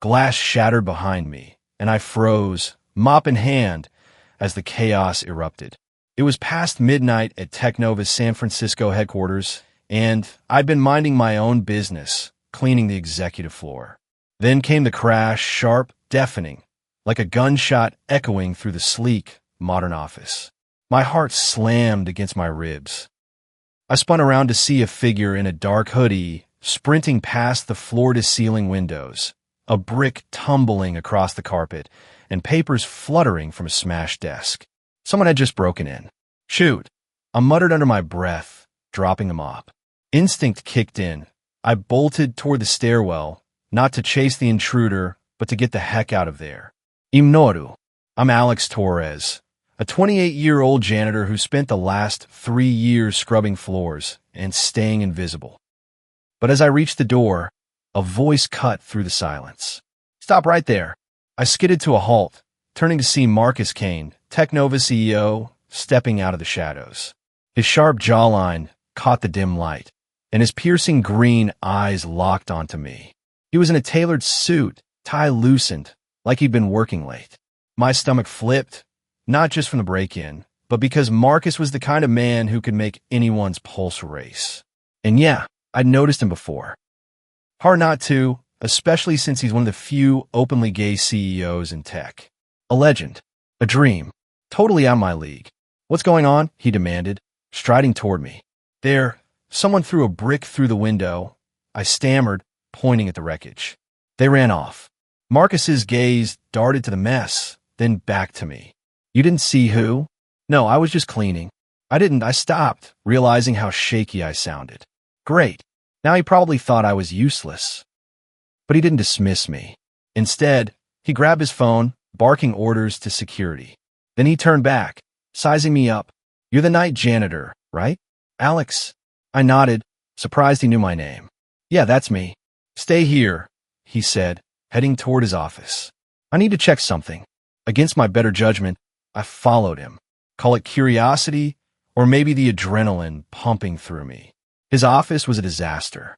Glass shattered behind me, and I froze, mop in hand, as the chaos erupted. It was past midnight at Technova's San Francisco headquarters, and I'd been minding my own business, cleaning the executive floor. Then came the crash, sharp, deafening, like a gunshot echoing through the sleek, modern office. My heart slammed against my ribs. I spun around to see a figure in a dark hoodie sprinting past the floor-to-ceiling windows, a brick tumbling across the carpet, and papers fluttering from a smashed desk. Someone had just broken in. Shoot! I muttered under my breath, dropping the mop. Instinct kicked in. I bolted toward the stairwell, not to chase the intruder, but to get the heck out of there. Imnoru. I'm Alex Torres, a 28-year-old janitor who spent the last 3 years scrubbing floors and staying invisible. But as I reached the door, a voice cut through the silence. Stop right there. I skidded to a halt, turning to see Marcus Kane, Technova CEO, stepping out of the shadows. His sharp jawline caught the dim light, and his piercing green eyes locked onto me. He was in a tailored suit, tie loosened, like he'd been working late. My stomach flipped, not just from the break-in, but because Marcus was the kind of man who could make anyone's pulse race. And yeah, I'd noticed him before. Hard not to, especially since he's one of the few openly gay CEOs in tech. A legend. A dream. Totally out of my league. What's going on? He demanded, striding toward me. There, someone threw a brick through the window. I stammered, pointing at the wreckage. They ran off. Marcus's gaze darted to the mess, then back to me. You didn't see who? No, I was just cleaning. I stopped, realizing how shaky I sounded. Great. Now he probably thought I was useless. But he didn't dismiss me. Instead, he grabbed his phone, barking orders to security. Then he turned back, sizing me up. You're the night janitor, right? Alex. I nodded, surprised he knew my name. Yeah, that's me. Stay here, he said, heading toward his office. I need to check something. Against my better judgment, I followed him. Call it curiosity, or maybe the adrenaline pumping through me. His office was a disaster.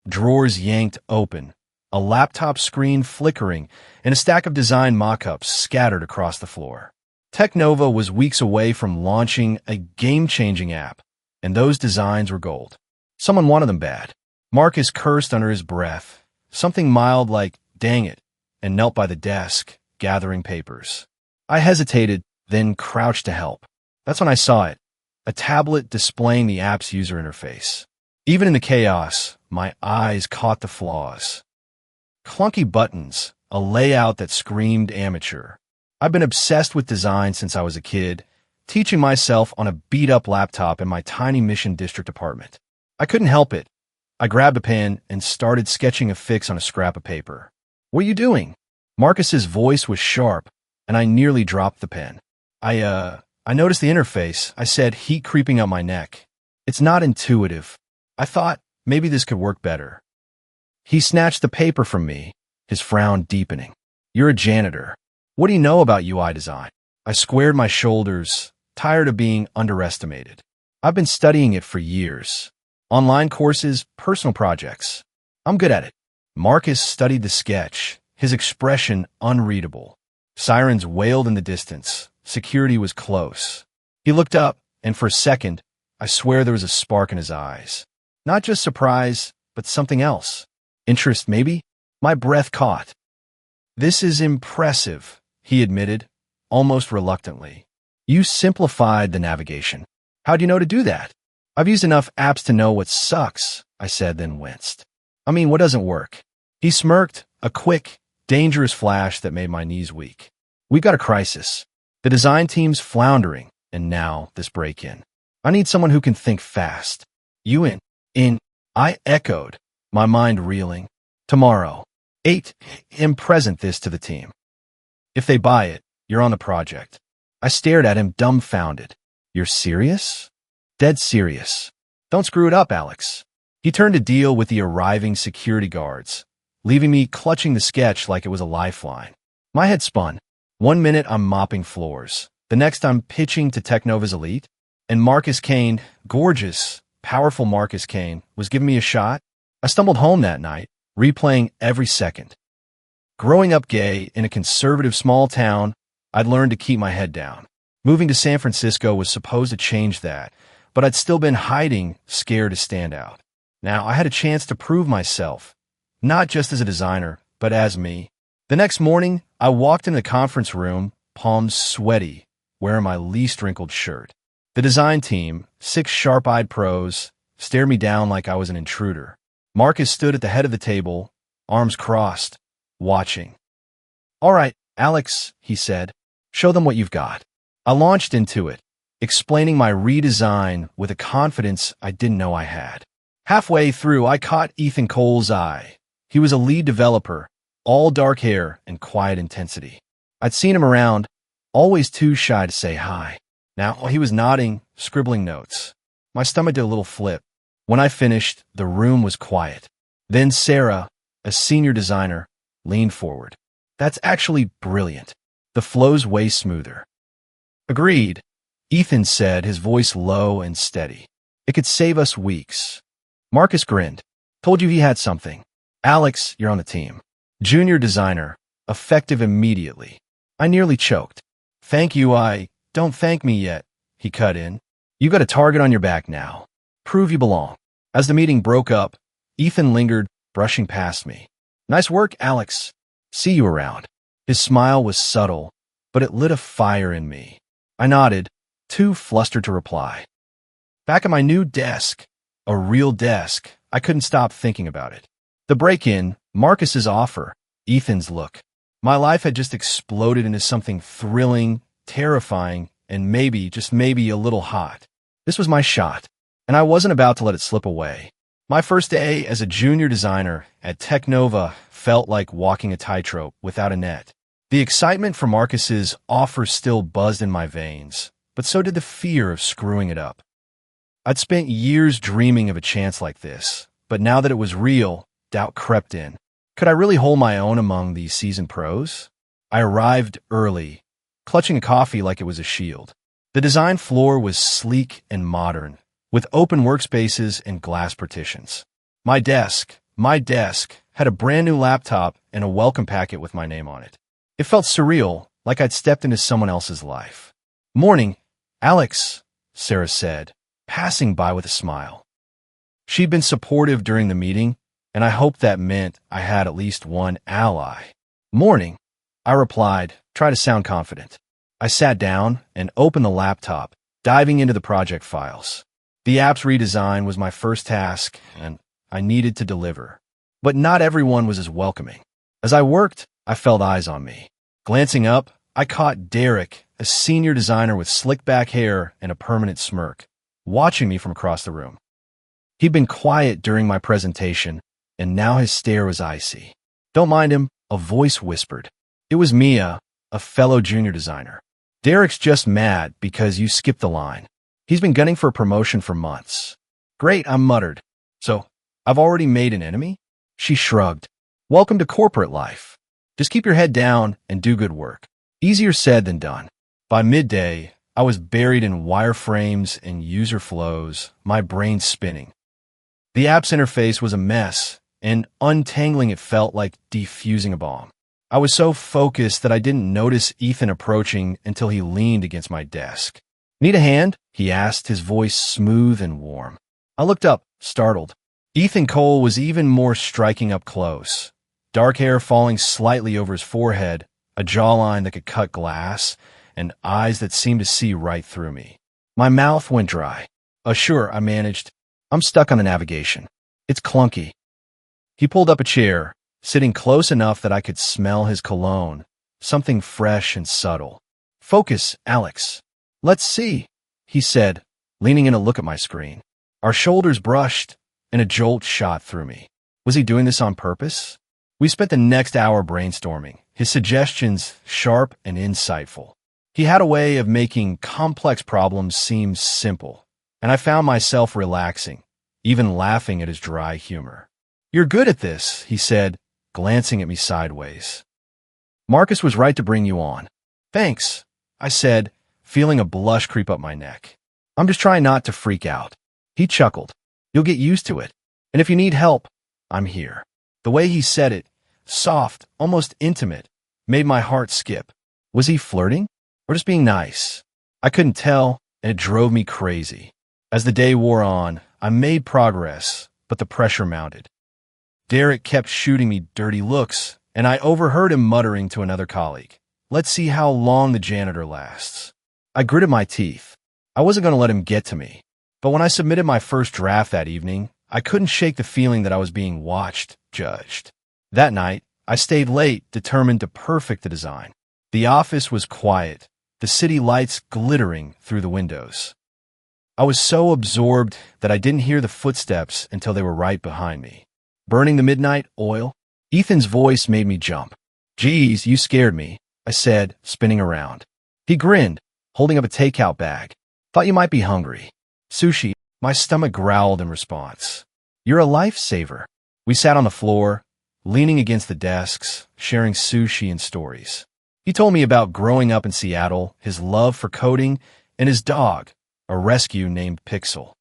Drawers yanked open, a laptop screen flickering, and a stack of design mock-ups scattered across the floor. Technova was weeks away from launching a game-changing app, and those designs were gold. Someone wanted them bad. Marcus cursed under his breath, something mild like, dang it, and knelt by the desk, gathering papers. I hesitated, then crouched to help. That's when I saw it. A tablet displaying the app's user interface. Even in the chaos, my eyes caught the flaws. Clunky buttons, a layout that screamed amateur. I've been obsessed with design since I was a kid, teaching myself on a beat-up laptop in my tiny Mission District apartment. I couldn't help it. I grabbed a pen and started sketching a fix on a scrap of paper. What are you doing? Marcus's voice was sharp, and I nearly dropped the pen. I noticed the interface. I said, heat creeping up my neck. It's not intuitive. I thought maybe this could work better. He snatched the paper from me, his frown deepening. You're a janitor. What do you know about UI design? I squared my shoulders, tired of being underestimated. I've been studying it for years. Online courses, personal projects. I'm good at it. Marcus studied the sketch, his expression unreadable. Sirens wailed in the distance. Security was close. He looked up, and for a second, I swear there was a spark in his eyes. Not just surprise, but something else. Interest, maybe? My breath caught. This is impressive, he admitted, almost reluctantly. You simplified the navigation. How'd you know to do that? I've used enough apps to know what sucks, I said, then winced. I mean, what doesn't work? He smirked, a quick, dangerous flash that made my knees weak. We've got a crisis. The design team's floundering, and now this break-in. I need someone who can think fast. You in, I echoed, my mind reeling. Tomorrow, 8 am present this to the team. If they buy it, you're on the project. I stared at him dumbfounded. You're serious? Dead serious. Don't screw it up, Alex. He turned to deal with the arriving security guards, leaving me clutching the sketch like it was a lifeline. My head spun. 1 minute I'm mopping floors. The next I'm pitching to Technova's elite. And Marcus Kane, gorgeous, powerful Marcus Kane, was giving me a shot. I stumbled home that night, replaying every second. Growing up gay in a conservative small town, I'd learned to keep my head down. Moving to San Francisco was supposed to change that, but I'd still been hiding, scared to stand out. Now I had a chance to prove myself, not just as a designer, but as me. The next morning, I walked into the conference room, palms sweaty, wearing my least wrinkled shirt. The design team, 6 sharp-eyed pros, stared me down like I was an intruder. Marcus stood at the head of the table, arms crossed, watching. "All right, Alex," he said, "show them what you've got." I launched into it, explaining my redesign with a confidence I didn't know I had. Halfway through, I caught Ethan Cole's eye. He was a lead developer, all dark hair and quiet intensity. I'd seen him around, always too shy to say hi. Now he was nodding, scribbling notes. My stomach did a little flip. When I finished, the room was quiet. Then Sarah, a senior designer, leaned forward. "That's actually brilliant. The flow's way smoother." "Agreed," Ethan said, his voice low and steady. "It could save us weeks." Marcus grinned. "Told you he had something. Alex, you're on the team. Junior designer, effective immediately." I nearly choked. "Thank you, don't thank me yet," he cut in. "You got a target on your back now. Prove you belong." As the meeting broke up, Ethan lingered, brushing past me. "Nice work, Alex. See you around." His smile was subtle, but it lit a fire in me. I nodded, too flustered to reply. Back at my new desk, a real desk, I couldn't stop thinking about it. The break-in, Marcus's offer, Ethan's look. My life had just exploded into something thrilling, terrifying, and maybe, just maybe, a little hot. This was my shot, and I wasn't about to let it slip away. My first day as a junior designer at Teknova felt like walking a tightrope without a net. The excitement for Marcus's offer still buzzed in my veins, but so did the fear of screwing it up. I'd spent years dreaming of a chance like this, but now that it was real, doubt crept in. Could I really hold my own among these seasoned pros? I arrived early, clutching a coffee like it was a shield. The design floor was sleek and modern, with open workspaces and glass partitions. My desk had a brand new laptop and a welcome packet with my name on it. It felt surreal, like I'd stepped into someone else's life. "Morning, Alex," Sarah said, passing by with a smile. She'd been supportive during the meeting, and I hoped that meant I had at least one ally. "Morning," I replied, trying to sound confident. I sat down and opened the laptop, diving into the project files. The app's redesign was my first task, and I needed to deliver. But not everyone was as welcoming. As I worked, I felt eyes on me. Glancing up, I caught Derek, a senior designer with slick back hair and a permanent smirk, watching me from across the room. He'd been quiet during my presentation, and now his stare was icy. "Don't mind him," a voice whispered. It was Mia, a fellow junior designer. "Derek's just mad because you skipped the line. He's been gunning for a promotion for months." "Great," I muttered. "So, I've already made an enemy?" She shrugged. "Welcome to corporate life. Just keep your head down and do good work." Easier said than done. By midday, I was buried in wireframes and user flows, my brain spinning. The app's interface was a mess, and untangling it felt like defusing a bomb. I was so focused that I didn't notice Ethan approaching until he leaned against my desk. "Need a hand?" he asked, his voice smooth and warm. I looked up, startled. Ethan Cole was even more striking up close. Dark hair falling slightly over his forehead, a jawline that could cut glass, and eyes that seemed to see right through me. My mouth went dry. Sure," I managed. "I'm stuck on the navigation. It's clunky." He pulled up a chair, sitting close enough that I could smell his cologne, something fresh and subtle. "Focus, Alex." "Let's see," he said, leaning in to look at my screen. Our shoulders brushed, and a jolt shot through me. Was he doing this on purpose? We spent the next hour brainstorming, his suggestions sharp and insightful. He had a way of making complex problems seem simple, and I found myself relaxing, even laughing at his dry humor. "You're good at this," he said, glancing at me sideways. "Marcus was right to bring you on." "Thanks," I said, feeling a blush creep up my neck. "I'm just trying not to freak out." He chuckled. "You'll get used to it. And if you need help, I'm here." The way he said it, soft, almost intimate, made my heart skip. Was he flirting? Or just being nice? I couldn't tell, and it drove me crazy. As the day wore on, I made progress, but the pressure mounted. Derek kept shooting me dirty looks, and I overheard him muttering to another colleague, "Let's see how long the janitor lasts." I gritted my teeth. I wasn't going to let him get to me. But when I submitted my first draft that evening, I couldn't shake the feeling that I was being watched, judged. That night, I stayed late, determined to perfect the design. The office was quiet, the city lights glittering through the windows. I was so absorbed that I didn't hear the footsteps until they were right behind me. Burning the midnight oil? Ethan's voice made me jump. "Geez, you scared me," I said, spinning around. He grinned, holding up a takeout bag. "Thought you might be hungry." "Sushi." My stomach growled in response. "You're a lifesaver." We sat on the floor, leaning against the desks, sharing sushi and stories. He told me about growing up in Seattle, his love for coding, and his dog, a rescue named Pixel.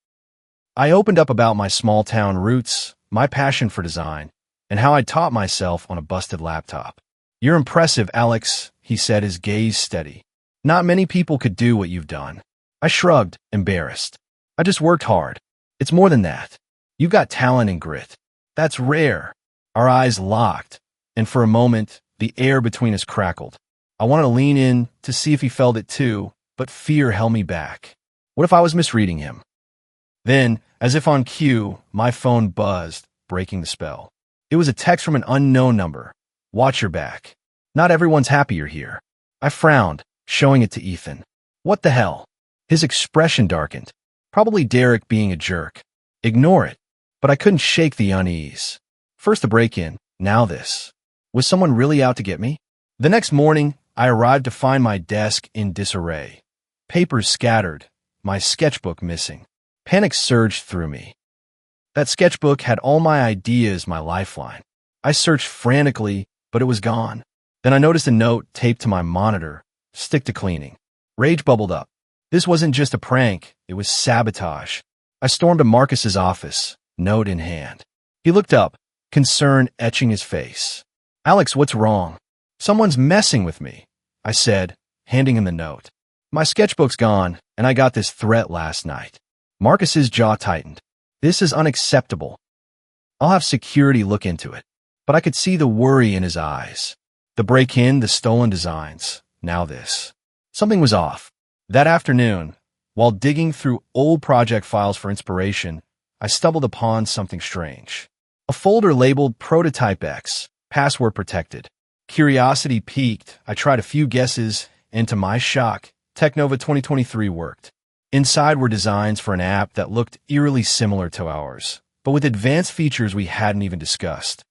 I opened up about my small-town roots, my passion for design, and how I taught myself on a busted laptop. "You're impressive, Alex," he said, his gaze steady. "Not many people could do what you've done." I shrugged, embarrassed. "I just worked hard. It's more than that. You've got talent and grit. That's rare." Our eyes locked, and for a moment, the air between us crackled. I wanted to lean in to see if he felt it too, but fear held me back. What if I was misreading him? Then, as if on cue, my phone buzzed, breaking the spell. It was a text from an unknown number. "Watch your back. Not everyone's happy you're here." I frowned, showing it to Ethan. "What the hell?" His expression darkened. Probably Derek being a jerk. Ignore it. But I couldn't shake the unease. First the break-in, now this. Was someone really out to get me? The next morning, I arrived to find my desk in disarray. Papers scattered, my sketchbook missing. Panic surged through me. That sketchbook had all my ideas, my lifeline. I searched frantically, but it was gone. Then I noticed a note taped to my monitor. "Stick to cleaning." Rage bubbled up. This wasn't just a prank, it was sabotage. I stormed to Marcus's office, note in hand. He looked up, concern etching his face. "Alex, what's wrong?" "Someone's messing with me," I said, handing him the note. "My sketchbook's gone, and I got this threat last night." Marcus's jaw tightened. "This is unacceptable. I'll have security look into it." But I could see the worry in his eyes. The break-in, the stolen designs, now this. Something was off. That afternoon, while digging through old project files for inspiration, I stumbled upon something strange. A folder labeled Prototype X, password protected. Curiosity piqued. I tried a few guesses, and to my shock, Teknova 2023 worked. Inside were designs for an app that looked eerily similar to ours, but with advanced features we hadn't even discussed.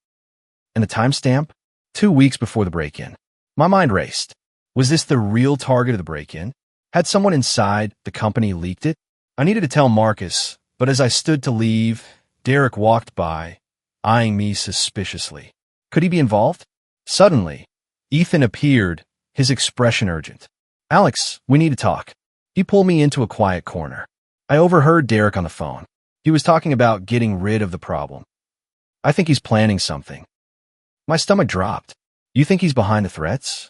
And the timestamp? 2 weeks before the break-in. My mind raced. Was this the real target of the break-in? Had someone inside the company leaked it? I needed to tell Marcus, but as I stood to leave, Derek walked by, eyeing me suspiciously. Could he be involved? Suddenly, Ethan appeared, his expression urgent. "Alex, we need to talk." He pulled me into a quiet corner. I overheard Derek on the phone. He was talking about getting rid of the problem. "I think he's planning something." My stomach dropped. "You think he's behind the threats?"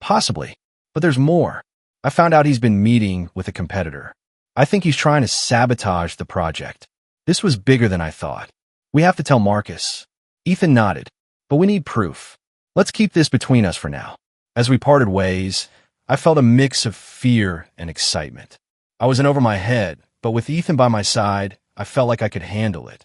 "Possibly, but there's more. I found out he's been meeting with a competitor. I think he's trying to sabotage the project." This was bigger than I thought. "We have to tell Marcus." Ethan nodded. "But we need proof. Let's keep this between us for now." As we parted ways, I felt a mix of fear and excitement. I was in over my head, but with Ethan by my side, I felt like I could handle it.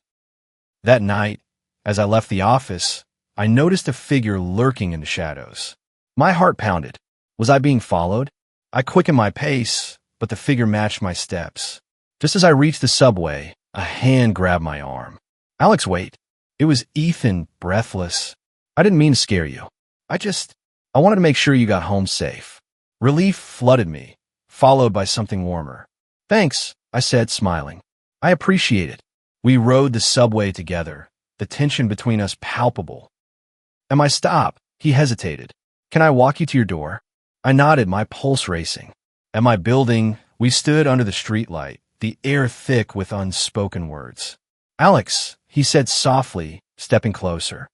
That night, as I left the office, I noticed a figure lurking in the shadows. My heart pounded. Was I being followed? I quickened my pace, but the figure matched my steps. Just as I reached the subway, a hand grabbed my arm. "Alex, wait." It was Ethan, breathless. "I didn't mean to scare you. I wanted to make sure you got home safe." Relief flooded me, followed by something warmer. "Thanks," I said, smiling. "I appreciate it." We rode the subway together, the tension between us palpable. "Am I stop?" He hesitated. "Can I walk you to your door?" I nodded, my pulse racing. At my building, we stood under the streetlight, the air thick with unspoken words. "Alex," he said softly, stepping closer.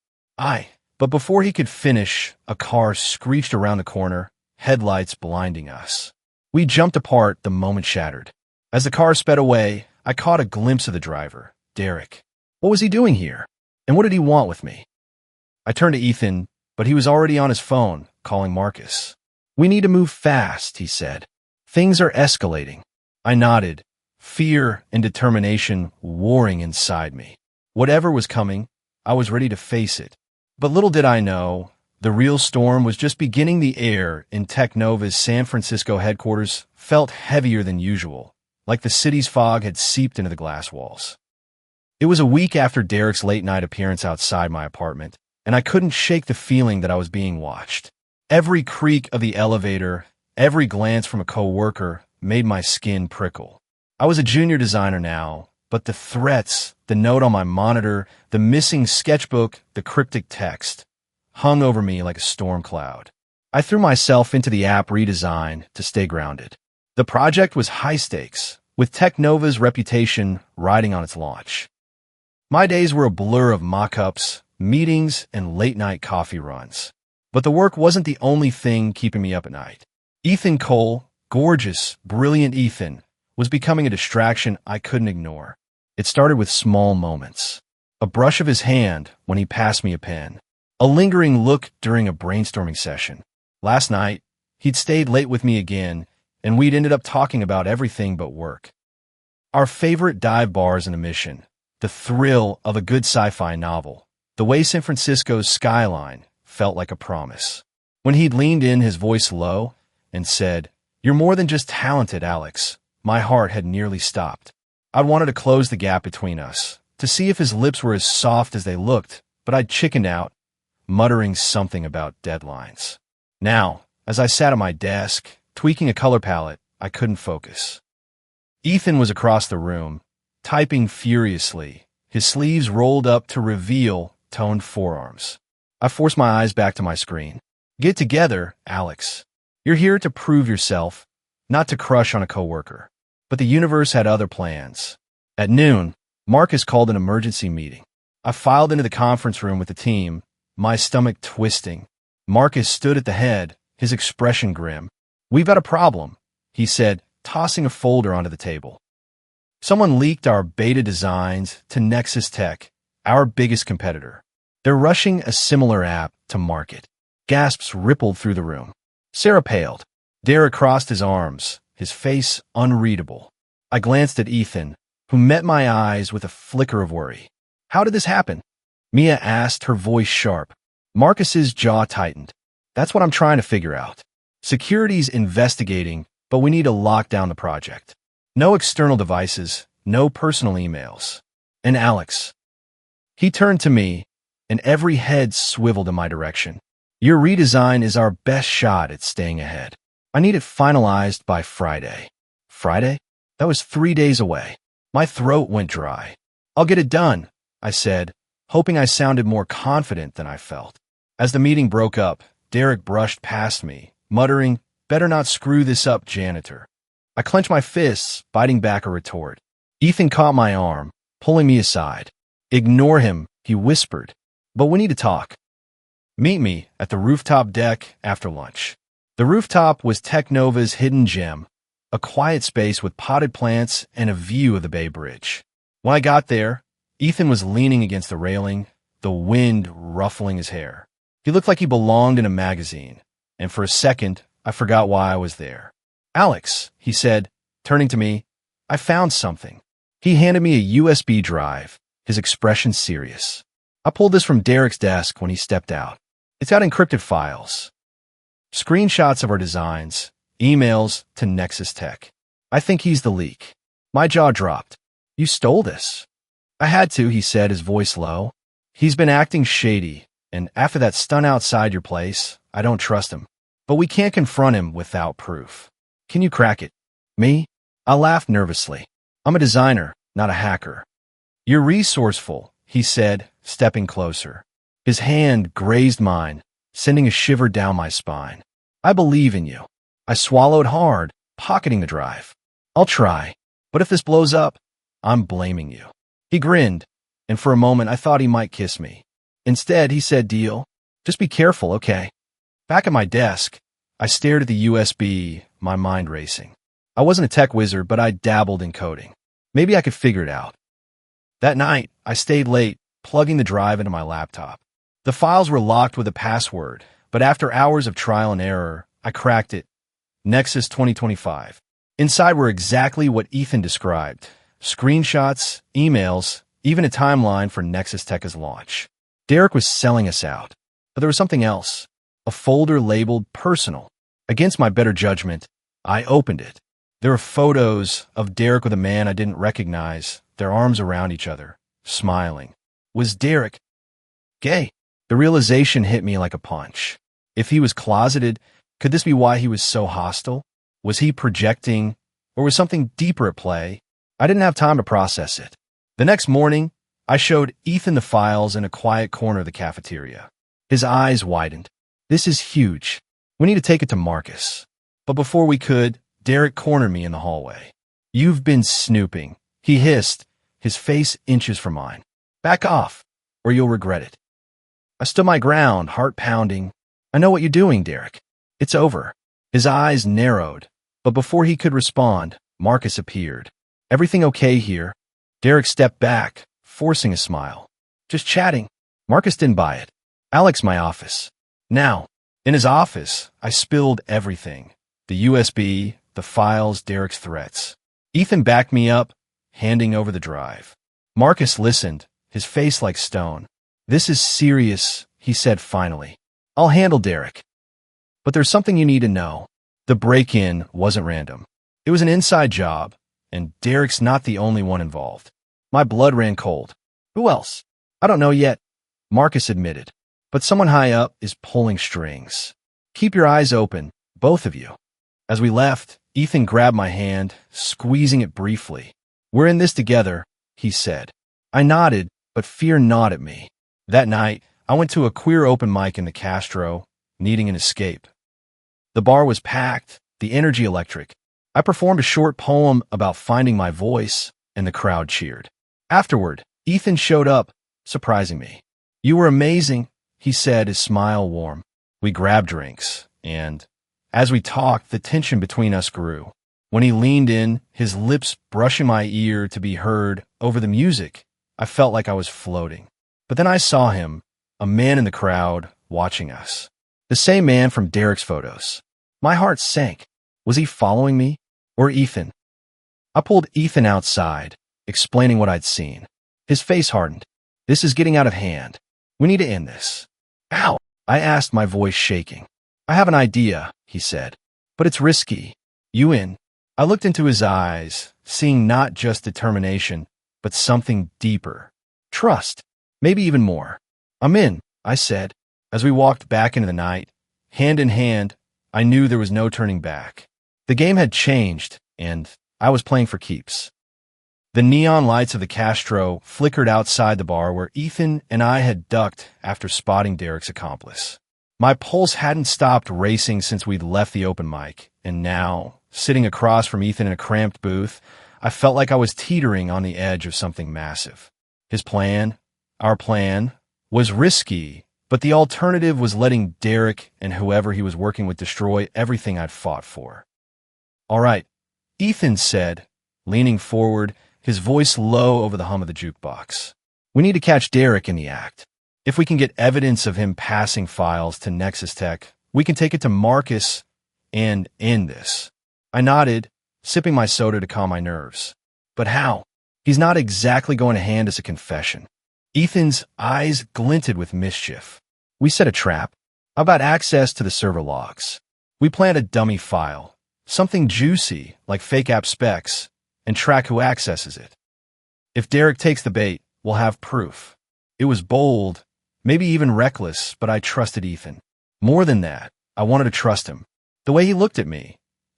But before he could finish, a car screeched around the corner, headlights blinding us. We jumped apart the moment shattered. As the car sped away, I caught a glimpse of the driver, Derek. What was he doing here? And what did he want with me? I turned to Ethan, but he was already on his phone, calling Marcus. We need to move fast, he said. Things are escalating. I nodded, fear and determination warring inside me. Whatever was coming, I was ready to face it. But little did I know, the real storm was just beginning. The air in Technova's San Francisco headquarters felt heavier than usual, like the city's fog had seeped into the glass walls. It was a week after Derek's late-night appearance outside my apartment, and I couldn't shake the feeling that I was being watched. Every creak of the elevator, every glance from a coworker made my skin prickle. I was a junior designer now, but the threats, the note on my monitor, the missing sketchbook, the cryptic text, hung over me like a storm cloud. I threw myself into the app redesign to stay grounded. The project was high stakes, with Technova's reputation riding on its launch. My days were a blur of mock-ups, meetings, and late-night coffee runs. But the work wasn't the only thing keeping me up at night. Ethan Cole, gorgeous, brilliant Ethan, was becoming a distraction I couldn't ignore. It started with small moments. A brush of his hand when he passed me a pen. A lingering look during a brainstorming session. Last night, he'd stayed late with me again, and we'd ended up talking about everything but work. Our favorite dive bars in a mission. The thrill of a good sci-fi novel. The way San Francisco's skyline felt like a promise. When he'd leaned in, his voice low, and said, "You're more than just talented, Alex," my heart had nearly stopped. I'd wanted to close the gap between us, to see if his lips were as soft as they looked, but I'd chickened out, muttering something about deadlines. Now, as I sat at my desk, tweaking a color palette, I couldn't focus. Ethan was across the room, typing furiously, his sleeves rolled up to reveal toned forearms. I forced my eyes back to my screen. Get together, Alex. You're here to prove yourself, not to crush on a coworker. But the universe had other plans. At noon, Marcus called an emergency meeting. I filed into the conference room with the team, my stomach twisting. Marcus stood at the head, his expression grim. "We've got a problem," he said, tossing a folder onto the table. Someone leaked our beta designs to Nexus Tech, our biggest competitor. They're rushing a similar app to market. Gasps rippled through the room. Sarah paled. Derek crossed his arms, his face unreadable. I glanced at Ethan, who met my eyes with a flicker of worry. "How did this happen?" Mia asked, her voice sharp. Marcus's jaw tightened. "That's what I'm trying to figure out. Security's investigating, but we need to lock down the project. No external devices, no personal emails. And Alex." He turned to me, and every head swiveled in my direction. "Your redesign is our best shot at staying ahead. I need it finalized by Friday." Friday? That was 3 days away. My throat went dry. "I'll get it done," I said, hoping I sounded more confident than I felt. As the meeting broke up, Derek brushed past me, muttering, "Better not screw this up, janitor." I clenched my fists, biting back a retort. Ethan caught my arm, pulling me aside. "Ignore him," he whispered. "But we need to talk. Meet me at the rooftop deck after lunch." The rooftop was Technova's hidden gem, a quiet space with potted plants and a view of the Bay Bridge. When I got there, Ethan was leaning against the railing, the wind ruffling his hair. He looked like he belonged in a magazine, and for a second, I forgot why I was there. "Alex," he said, turning to me, "I found something." He handed me a USB drive, his expression serious. "I pulled this from Derek's desk when he stepped out. It's got encrypted files. Screenshots of our designs, emails to Nexus Tech. I think he's the leak." My jaw dropped. "You stole this?" "I had to," he said, his voice low. "He's been acting shady, and after that stunt outside your place, I don't trust him. But we can't confront him without proof. Can you crack it?" "Me?" I laughed nervously. "I'm a designer, not a hacker." "You're resourceful," he said, stepping closer. His hand grazed mine, sending a shiver down my spine. "I believe in you." I swallowed hard, pocketing the drive. "I'll try, but if this blows up, I'm blaming you." He grinned, and for a moment I thought he might kiss me. Instead, he said, "Deal?" Just be careful, okay? Back at my desk, I stared at the USB, my mind racing. I wasn't a tech wizard, but I dabbled in coding. Maybe I could figure it out. That night, I stayed late, plugging the drive into my laptop. The files were locked with a password, but after hours of trial and error, I cracked it. Nexus 2025. Inside were exactly what Ethan described. Screenshots, emails, even a timeline for Nexus Tech's launch. Derek was selling us out. But there was something else. A folder labeled personal. Against my better judgment, I opened it. There were photos of Derek with a man I didn't recognize, their arms around each other, smiling. Was Derek gay? The realization hit me like a punch. If he was closeted, could this be why he was so hostile? Was he projecting, or was something deeper at play? I didn't have time to process it. The next morning, I showed Ethan the files in a quiet corner of the cafeteria. His eyes widened. This is huge. We need to take it to Marcus. But before we could, Derek cornered me in the hallway. You've been snooping, he hissed, his face inches from mine. Back off, or you'll regret it. I stood my ground, heart pounding. I know what you're doing, Derek. It's over. His eyes narrowed, but before he could respond, Marcus appeared. Everything okay here? Derek stepped back, forcing a smile. Just chatting. Marcus didn't buy it. Alex, my office. Now, in his office, I spilled everything. The USB, the files, Derek's threats. Ethan backed me up, handing over the drive. Marcus listened, his face like stone. This is serious, he said finally. I'll handle Derek. But there's something you need to know. The break-in wasn't random. It was an inside job, and Derek's not the only one involved. My blood ran cold. Who else? I don't know yet, Marcus admitted. But someone high up is pulling strings. Keep your eyes open, both of you. As we left, Ethan grabbed my hand, squeezing it briefly. We're in this together, he said. I nodded, but fear gnawed at me. That night, I went to a queer open mic in the Castro, needing an escape. The bar was packed, the energy electric. I performed a short poem about finding my voice, and the crowd cheered. Afterward, Ethan showed up, surprising me. You were amazing, he said, his smile warm. We grabbed drinks, and as we talked, the tension between us grew. When he leaned in, his lips brushing my ear to be heard over the music, I felt like I was floating. But then I saw him, a man in the crowd, watching us. The same man from Derek's photos. My heart sank. Was he following me? Or Ethan? I pulled Ethan outside, explaining what I'd seen. His face hardened. This is getting out of hand. We need to end this. Ow! I asked, my voice shaking. I have an idea, he said. But it's risky. You in? I looked into his eyes, seeing not just determination, but something deeper. Trust. Maybe even more. I'm in, I said. As we walked back into the night, hand in hand, I knew there was no turning back. The game had changed, and I was playing for keeps. The neon lights of the Castro flickered outside the bar where Ethan and I had ducked after spotting Derek's accomplice. My pulse hadn't stopped racing since we'd left the open mic, and now, sitting across from Ethan in a cramped booth, I felt like I was teetering on the edge of something massive. His plan, our plan, was risky, but the alternative was letting Derek and whoever he was working with destroy everything I'd fought for. All right, Ethan said, leaning forward, his voice low over the hum of the jukebox. We need to catch Derek in the act. If we can get evidence of him passing files to Nexus Tech, we can take it to Marcus and end this. I nodded, sipping my soda to calm my nerves. But how? He's not exactly going to hand us a confession. Ethan's eyes glinted with mischief. We set a trap. How about access to the server logs? We planned a dummy file, something juicy like fake app specs, and track who accesses it. If Derek takes the bait, we'll have proof. It was bold, maybe even reckless, but I trusted Ethan. More than that, I wanted to trust him. The way he looked at me,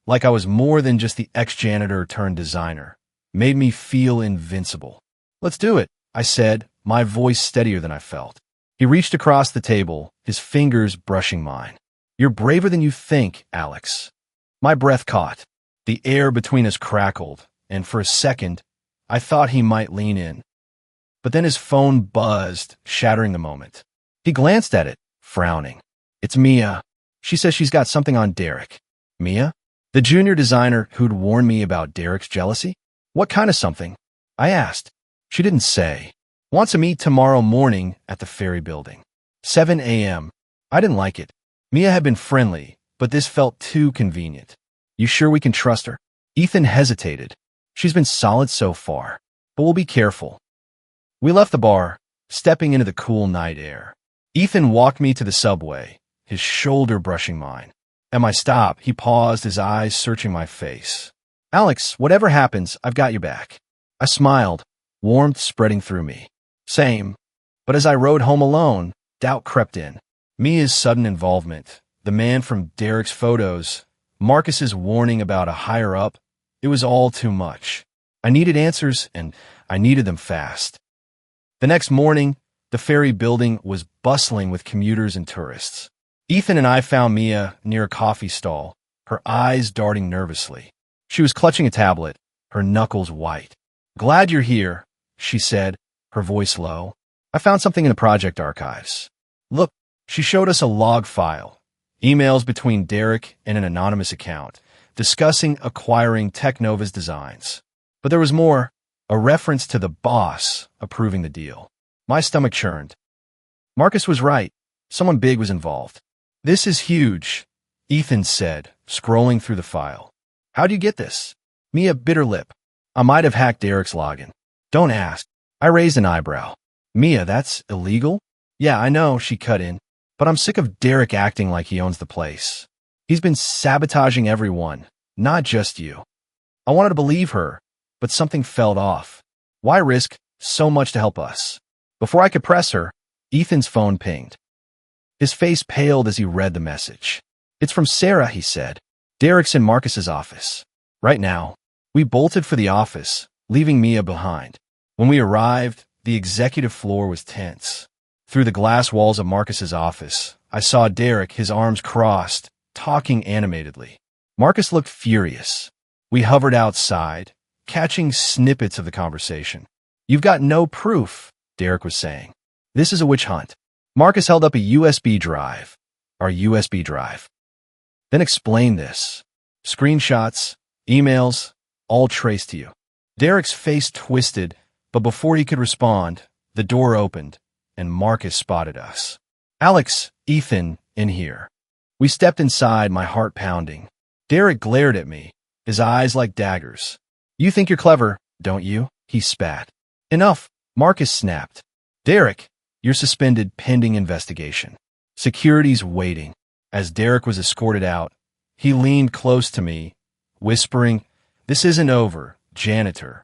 like I was more than just the ex-janitor turned designer, made me feel invincible. Let's do it, I said, my voice steadier than I felt. He reached across the table, his fingers brushing mine. You're braver than you think, Alex. My breath caught. The air between us crackled, and for a second, I thought he might lean in. But then his phone buzzed, shattering the moment. He glanced at it, frowning. It's Mia. She says she's got something on Derek. Mia? The junior designer who'd warned me about Derek's jealousy? What kind of something? I asked. She didn't say. Wants to meet tomorrow morning at the ferry building. 7 a.m. I didn't like it. Mia had been friendly, but this felt too convenient. You sure we can trust her? Ethan hesitated. She's been solid so far, but we'll be careful. We left the bar, stepping into the cool night air. Ethan walked me to the subway, his shoulder brushing mine. At my stop, he paused, his eyes searching my face. Alex, whatever happens, I've got your back. I smiled, warmth spreading through me. Same. But as I rode home alone, doubt crept in. Mia's sudden involvement, the man from Derek's photos, Marcus's warning about a higher-up, it was all too much. I needed answers, and I needed them fast. The next morning, the ferry building was bustling with commuters and tourists. Ethan and I found Mia near a coffee stall, her eyes darting nervously. She was clutching a tablet, her knuckles white. Glad you're here, she said, her voice low. I found something in the project archives. Look, she showed us a log file, emails between Derek and an anonymous account, discussing acquiring Technova's designs. But there was more, a reference to the boss approving the deal. My stomach churned. Marcus was right. Someone big was involved. This is huge, Ethan said, scrolling through the file. How'd you get this? Mia bit her lip. I might have hacked Derek's login. Don't ask. I raised an eyebrow. Mia, that's illegal? Yeah, I know, she cut in. But I'm sick of Derek acting like he owns the place. He's been sabotaging everyone, not just you. I wanted to believe her, but something felt off. Why risk so much to help us? Before I could press her, Ethan's phone pinged. His face paled as he read the message. It's from Sarah, he said. Derek's in Marcus's office. Right now. We bolted for the office, leaving Mia behind. When we arrived, the executive floor was tense. Through the glass walls of Marcus's office, I saw Derek, his arms crossed, talking animatedly. Marcus looked furious. We hovered outside, catching snippets of the conversation. You've got no proof, Derek was saying. This is a witch hunt. Marcus held up a USB drive. Our USB drive. Then explain this. Screenshots, emails, all traced to you. Derek's face twisted, but before he could respond, the door opened, and Marcus spotted us. Alex, Ethan, in here. We stepped inside, my heart pounding. Derek glared at me, his eyes like daggers. You think you're clever, don't you? He spat. Enough, Marcus snapped. Derek, you're suspended pending investigation. Security's waiting. As Derek was escorted out, he leaned close to me, whispering, This isn't over, janitor.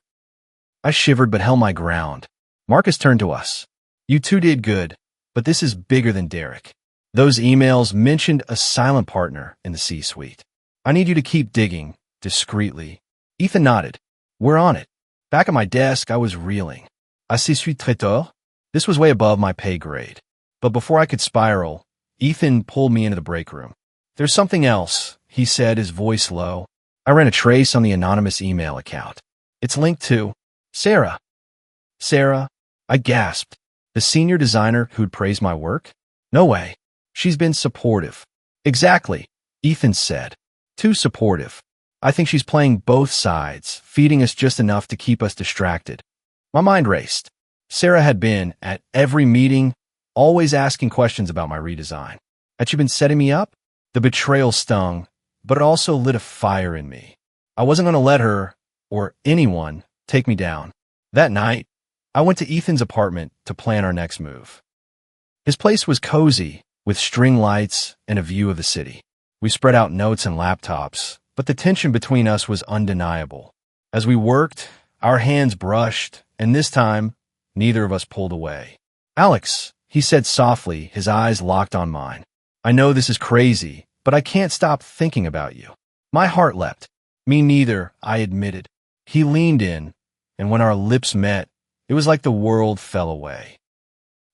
I shivered but held my ground. Marcus turned to us. You two did good, but this is bigger than Derek. Those emails mentioned a silent partner in the C-suite. I need you to keep digging, discreetly. Ethan nodded. We're on it. Back at my desk, I was reeling. À ce suis traiteur? This was way above my pay grade. But before I could spiral, Ethan pulled me into the break room. There's something else, he said, his voice low. I ran a trace on the anonymous email account. It's linked to Sarah. Sarah? I gasped. The senior designer who'd praised my work? No way. She's been supportive. Exactly, Ethan said. Too supportive. I think she's playing both sides, feeding us just enough to keep us distracted. My mind raced. Sarah had been at every meeting, always asking questions about my redesign. Had she been setting me up? The betrayal stung, but it also lit a fire in me. I wasn't going to let her, or anyone, take me down. That night, I went to Ethan's apartment to plan our next move. His place was cozy, with string lights and a view of the city. We spread out notes and laptops, but the tension between us was undeniable. As we worked, our hands brushed, and this time, neither of us pulled away. Alex, he said softly, his eyes locked on mine. I know this is crazy, but I can't stop thinking about you. My heart leapt. Me neither, I admitted. He leaned in, and when our lips met, it was like the world fell away.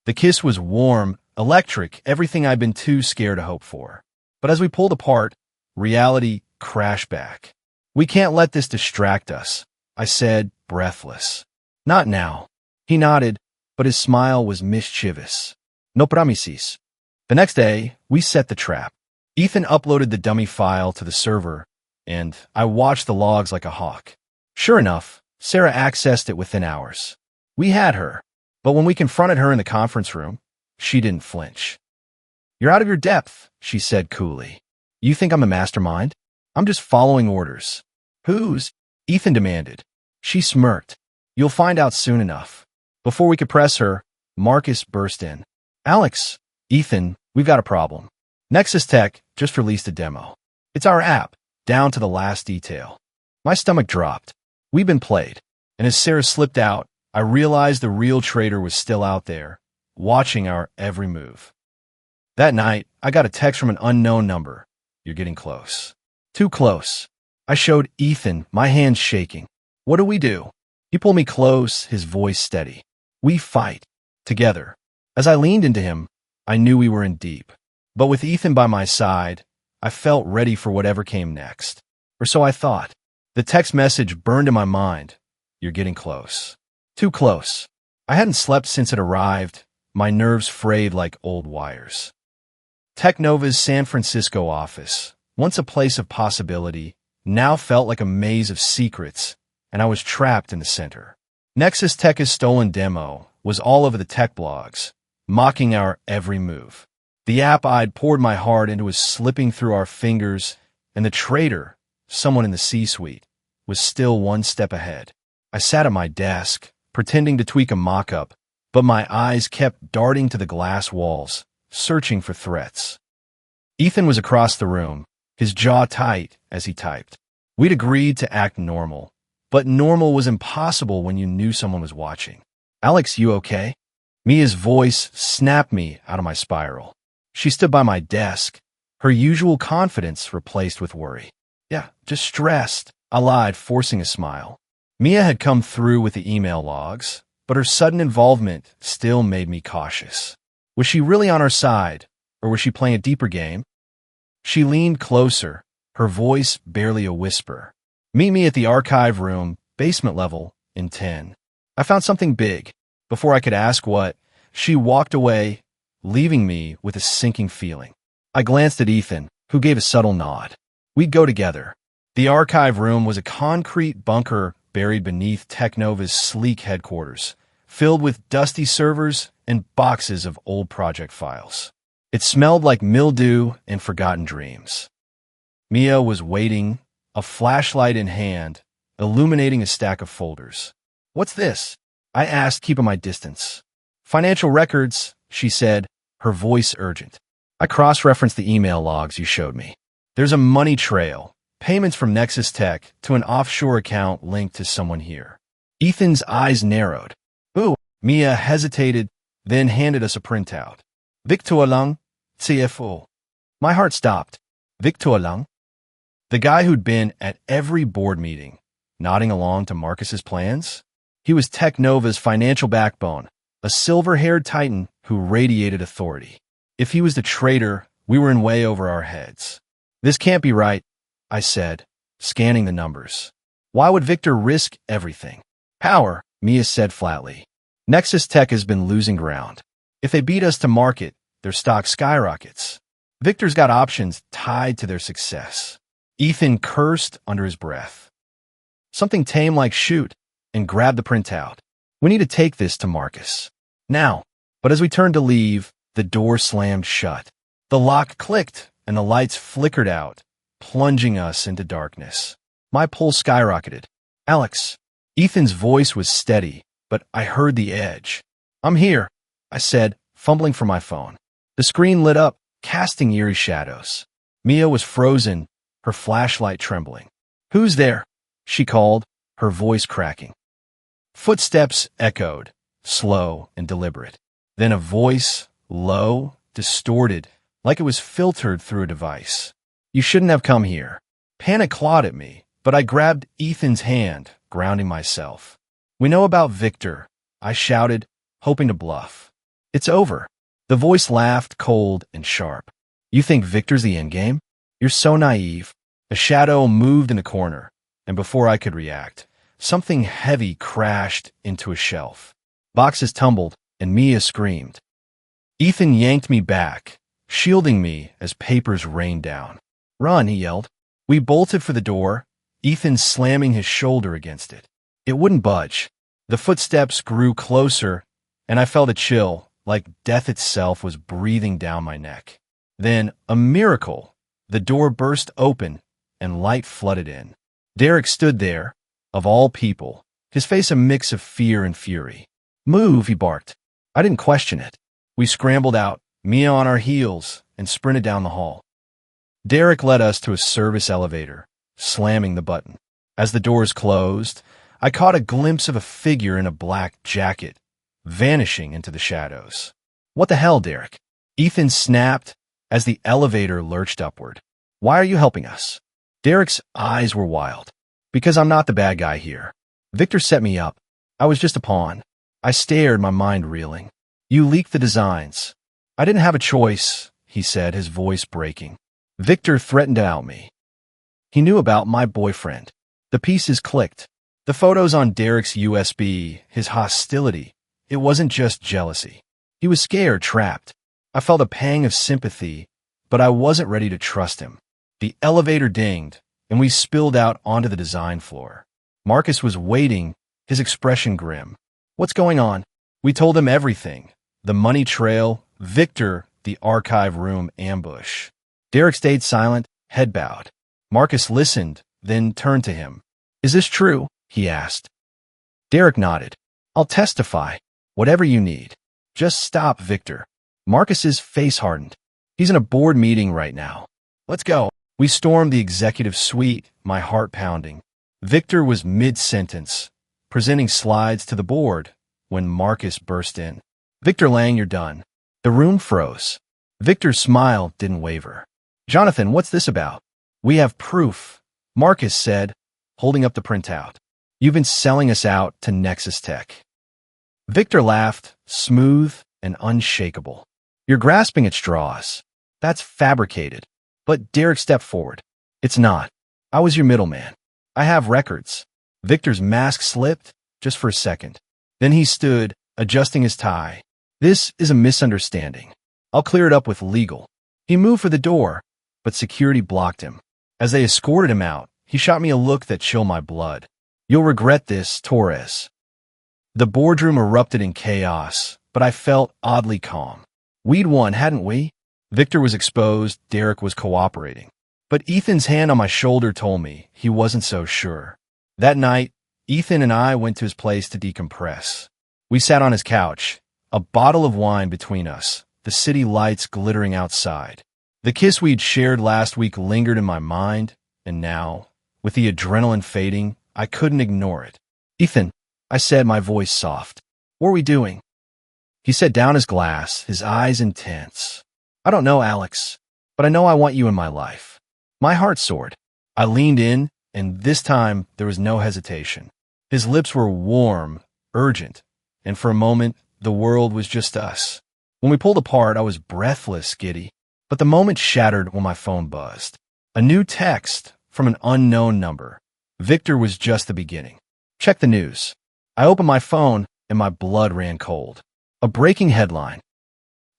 The kiss was warm, electric, everything I'd been too scared to hope for. But as we pulled apart, reality crashed back. We can't let this distract us, I said, breathless. Not now. He nodded, but his smile was mischievous. No promises. The next day, we set the trap. Ethan uploaded the dummy file to the server, and I watched the logs like a hawk. Sure enough, Sarah accessed it within hours. We had her, but when we confronted her in the conference room, she didn't flinch. "You're out of your depth," she said coolly. "You think I'm a mastermind? I'm just following orders." "Whose?" Ethan demanded. She smirked. "You'll find out soon enough." Before we could press her, Marcus burst in. "Alex, Ethan, we've got a problem. Nexus Tech just released a demo. It's our app, down to the last detail." My stomach dropped. We'd been played, and as Sarah slipped out, I realized the real traitor was still out there, watching our every move. That night, I got a text from an unknown number. "You're getting close." Too close. I showed Ethan, my hands shaking. "What do we do?" He pulled me close, his voice steady. "We fight. Together." As I leaned into him, I knew we were in deep. But with Ethan by my side, I felt ready for whatever came next. Or so I thought. The text message burned in my mind. "You're getting close." Too close. I hadn't slept since it arrived, my nerves frayed like old wires. Technova's San Francisco office, once a place of possibility, now felt like a maze of secrets, and I was trapped in the center. Nexus Tech's stolen demo was all over the tech blogs, mocking our every move. The app I'd poured my heart into was slipping through our fingers, and the traitor, someone in the C-suite, was still one step ahead. I sat at my desk, pretending to tweak a mock-up, but my eyes kept darting to the glass walls, searching for threats. Ethan was across the room, his jaw tight as he typed. We'd agreed to act normal, but normal was impossible when you knew someone was watching. "Alex, you okay?" Mia's voice snapped me out of my spiral. She stood by my desk, her usual confidence replaced with worry. "Yeah, just stressed," I lied, forcing a smile. Mia had come through with the email logs, but her sudden involvement still made me cautious. Was she really on our side, or was she playing a deeper game? She leaned closer, her voice barely a whisper. "Meet me at the archive room, basement level, in 10. I found something big." Before I could ask what, she walked away, leaving me with a sinking feeling. I glanced at Ethan, who gave a subtle nod. We'd go together. The archive room was a concrete bunker buried beneath Technova's sleek headquarters, filled with dusty servers and boxes of old project files. It smelled like mildew and forgotten dreams. Mia was waiting, a flashlight in hand, illuminating a stack of folders. "What's this?" I asked, keeping my distance. "Financial records," she said, her voice urgent. I cross-referenced the email logs you showed me. There's a money trail, payments from Nexus Tech to an offshore account linked to someone here. Ethan's eyes narrowed. "Ooh." Mia hesitated, then handed us a printout. "Victor Lung, CFO." My heart stopped. Victor Lung? The guy who'd been at every board meeting, nodding along to Marcus's plans? He was Technova's financial backbone, a silver-haired titan who radiated authority. If he was the traitor, we were in way over our heads. "This can't be right," I said, scanning the numbers. "Why would Victor risk everything?" "Power," Mia said flatly. "Nexus Tech has been losing ground. If they beat us to market, their stock skyrockets. Victor's got options tied to their success." Ethan cursed under his breath. Something tame like shoot, and grabbed the printout. "We need to take this to Marcus. Now." But as we turned to leave, the door slammed shut. The lock clicked, and the lights flickered out, plunging us into darkness. My pulse skyrocketed. "Alex." Ethan's voice was steady, but I heard the edge. "I'm here," I said, fumbling for my phone. The screen lit up, casting eerie shadows. Mia was frozen, her flashlight trembling. "Who's there?" she called, her voice cracking. Footsteps echoed, slow and deliberate. Then a voice, low, distorted, like it was filtered through a device. "You shouldn't have come here." Panic clawed at me, but I grabbed Ethan's hand, grounding myself. "We know about Victor," I shouted, hoping to bluff. "It's over." The voice laughed, cold and sharp. "You think Victor's the endgame? You're so naive." A shadow moved in the corner, and before I could react, something heavy crashed into a shelf. Boxes tumbled, and Mia screamed. Ethan yanked me back, shielding me as papers rained down. "Run," he yelled. We bolted for the door, Ethan slamming his shoulder against it. It wouldn't budge. The footsteps grew closer, and I felt a chill, like death itself was breathing down my neck. Then, a miracle, the door burst open and light flooded in. Derek stood there, of all people, his face a mix of fear and fury. "Move," he barked. I didn't question it. We scrambled out, Mia on our heels, and sprinted down the hall. Derek led us to a service elevator, slamming the button. As the doors closed, I caught a glimpse of a figure in a black jacket, vanishing into the shadows. "What the hell, Derek?" Ethan snapped as the elevator lurched upward. "Why are you helping us?" Derek's eyes were wild. "Because I'm not the bad guy here. Victor set me up. I was just a pawn." I stared, my mind reeling. "You leaked the designs." "I didn't have a choice," he said, his voice breaking. "Victor threatened to out me. He knew about my boyfriend." The pieces clicked. The photos on Derek's USB, his hostility. It wasn't just jealousy. He was scared, trapped. I felt a pang of sympathy, but I wasn't ready to trust him. The elevator dinged, and we spilled out onto the design floor. Marcus was waiting, his expression grim. "What's going on?" We told him everything. The money trail, Victor, the archive room ambush. Derek stayed silent, head bowed. Marcus listened, then turned to him. "Is this true?" he asked. Derek nodded. "I'll testify. Whatever you need. Just stop Victor." Marcus's face hardened. "He's in a board meeting right now. Let's go." We stormed the executive suite, my heart pounding. Victor was mid-sentence, presenting slides to the board, when Marcus burst in. "Victor Lang, you're done." The room froze. Victor's smile didn't waver. "Jonathan, what's this about?" "We have proof," Marcus said, holding up the printout. "You've been selling us out to Nexus Tech." Victor laughed, smooth and unshakable. "You're grasping at straws. That's fabricated." But Derek stepped forward. "It's not. I was your middleman. I have records." Victor's mask slipped, just for a second. Then he stood, adjusting his tie. "This is a misunderstanding. I'll clear it up with legal." He moved for the door, but security blocked him. As they escorted him out, he shot me a look that chilled my blood. "You'll regret this, Torres." The boardroom erupted in chaos, but I felt oddly calm. We'd won, hadn't we? Victor was exposed, Derek was cooperating. But Ethan's hand on my shoulder told me he wasn't so sure. That night, Ethan and I went to his place to decompress. We sat on his couch, a bottle of wine between us, the city lights glittering outside. The kiss we'd shared last week lingered in my mind, and now, with the adrenaline fading, I couldn't ignore it. "Ethan," I said, my voice soft. "What are we doing?" He set down his glass, his eyes intense. "I don't know, Alex, but I know I want you in my life." My heart soared. I leaned in, and this time there was no hesitation. His lips were warm, urgent, and for a moment, the world was just us. When we pulled apart, I was breathless, giddy, but the moment shattered when my phone buzzed. A new text from an unknown number. Victor was just the beginning. "Check the news." I opened my phone, and my blood ran cold. A breaking headline.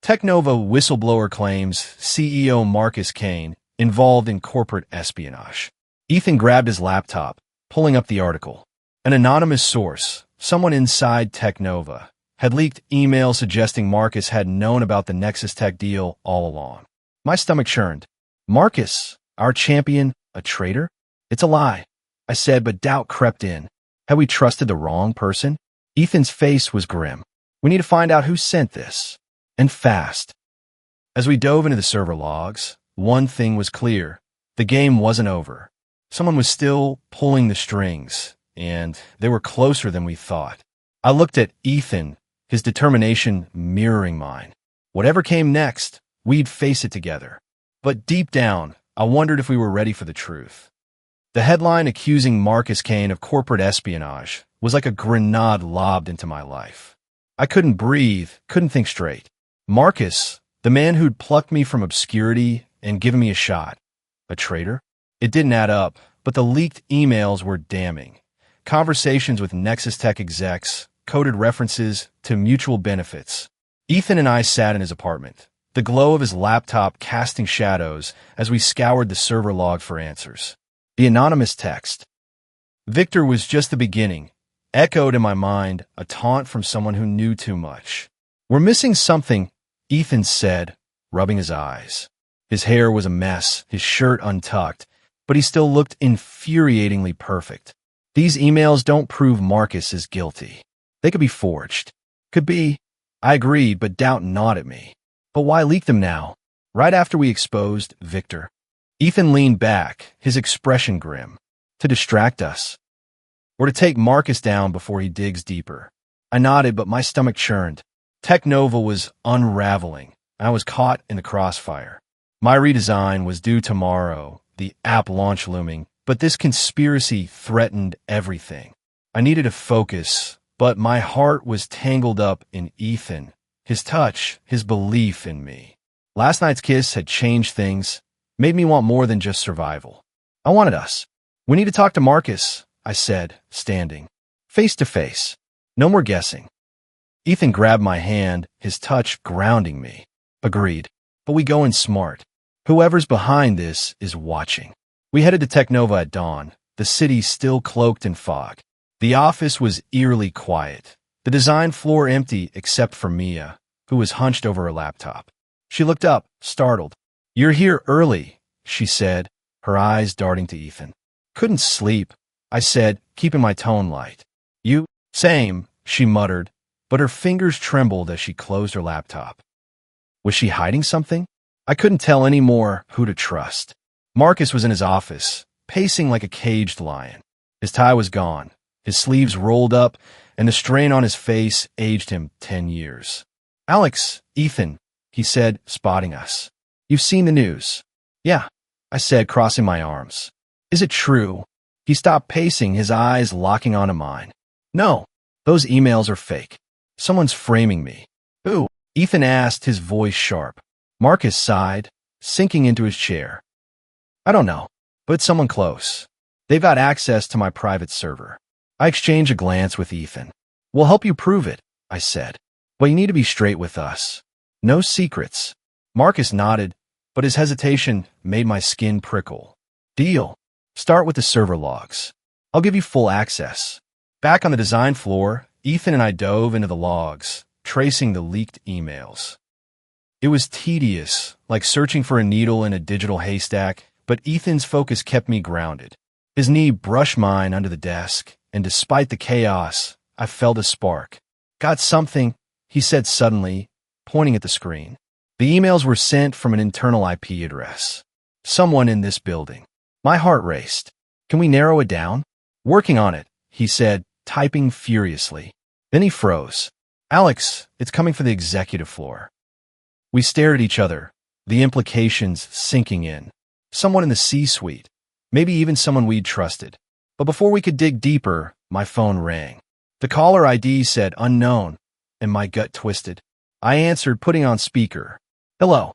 Technova whistleblower claims CEO Marcus Kane involved in corporate espionage. Ethan grabbed his laptop, pulling up the article. An anonymous source, someone inside Technova, had leaked emails suggesting Marcus had known about the Nexus Tech deal all along. My stomach churned. "Marcus, our champion, a traitor?" "It's a lie," I said, but doubt crept in. Had we trusted the wrong person? Ethan's face was grim. "We need to find out who sent this. And fast." As we dove into the server logs, one thing was clear. The game wasn't over. Someone was still pulling the strings, and they were closer than we thought. I looked at Ethan, his determination mirroring mine. Whatever came next, we'd face it together. But deep down, I wondered if we were ready for the truth. The headline accusing Marcus Kane of corporate espionage was like a grenade lobbed into my life. I couldn't breathe, couldn't think straight. Marcus, the man who'd plucked me from obscurity and given me a shot. A traitor? It didn't add up, but the leaked emails were damning. Conversations with Nexus Tech execs, coded references to mutual benefits. Ethan and I sat in his apartment, the glow of his laptop casting shadows as we scoured the server log for answers. The anonymous text. Victor was just the beginning, echoed in my mind, a taunt from someone who knew too much. We're missing something, Ethan said, rubbing his eyes. His hair was a mess, his shirt untucked, but he still looked infuriatingly perfect. These emails don't prove Marcus is guilty. They could be forged. Could be. I agreed, but doubt gnawed at me. But why leak them now? Right after we exposed Victor? Ethan leaned back, his expression grim. To distract us. Or to take Marcus down before he digs deeper. I nodded, but my stomach churned. Technova was unraveling. I was caught in the crossfire. My redesign was due tomorrow, the app launch looming, but this conspiracy threatened everything. I needed to focus, but my heart was tangled up in Ethan, his touch, his belief in me. Last night's kiss had changed things, made me want more than just survival. I wanted us. We need to talk to Marcus, I said, standing. Face to face. No more guessing. Ethan grabbed my hand, his touch grounding me. Agreed. But we go in smart. Whoever's behind this is watching. We headed to Technova at dawn, the city still cloaked in fog. The office was eerily quiet, the design floor empty except for Mia, who was hunched over her laptop. She looked up, startled. You're here early, she said, her eyes darting to Ethan. Couldn't sleep, I said, keeping my tone light. You? Same, she muttered, but her fingers trembled as she closed her laptop. Was she hiding something? I couldn't tell any more who to trust. Marcus was in his office, pacing like a caged lion. His tie was gone, his sleeves rolled up, and the strain on his face aged him 10 years. Alex, Ethan, he said, spotting us. You've seen the news. Yeah, I said, crossing my arms. Is it true? He stopped pacing, his eyes locking onto mine. No, those emails are fake. Someone's framing me. Who? Ethan asked, his voice sharp. Marcus sighed, sinking into his chair. I don't know, but it's someone close. They've got access to my private server. I exchanged a glance with Ethan. We'll help you prove it, I said. But you need to be straight with us. No secrets. Marcus nodded, but his hesitation made my skin prickle. Deal. Start with the server logs. I'll give you full access. Back on the design floor, Ethan and I dove into the logs, tracing the leaked emails. It was tedious, like searching for a needle in a digital haystack, but Ethan's focus kept me grounded. His knee brushed mine under the desk, and despite the chaos, I felt a spark. Got something, he said suddenly, pointing at the screen. The emails were sent from an internal IP address. Someone in this building. My heart raced. Can we narrow it down? Working on it, he said, typing furiously. Then he froze. Alex, it's coming for the executive floor. We stared at each other, the implications sinking in. Someone in the C-suite, maybe even someone we'd trusted. But before we could dig deeper, my phone rang. The caller ID said unknown, and my gut twisted. I answered, putting on speaker. Hello.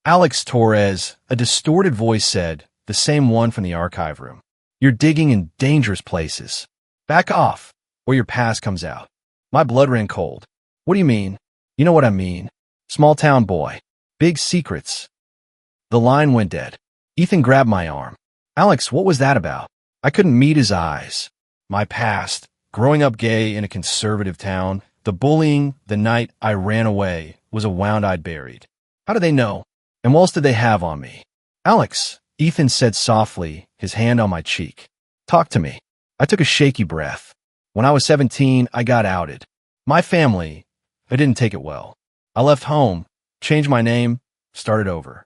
Alex Torres, a distorted voice said, the same one from the archive room. You're digging in dangerous places. Back off, or your past comes out. My blood ran cold. What do you mean? You know what I mean. Small town boy. Big secrets. The line went dead. Ethan grabbed my arm. Alex, what was that about? I couldn't meet his eyes. My past, growing up gay in a conservative town, the bullying, the night I ran away, was a wound I'd buried. How did they know? And what else did they have on me? Alex, Ethan said softly, his hand on my cheek. Talk to me. I took a shaky breath. When I was 17, I got outed. My family, I didn't take it well. I left home, changed my name, started over.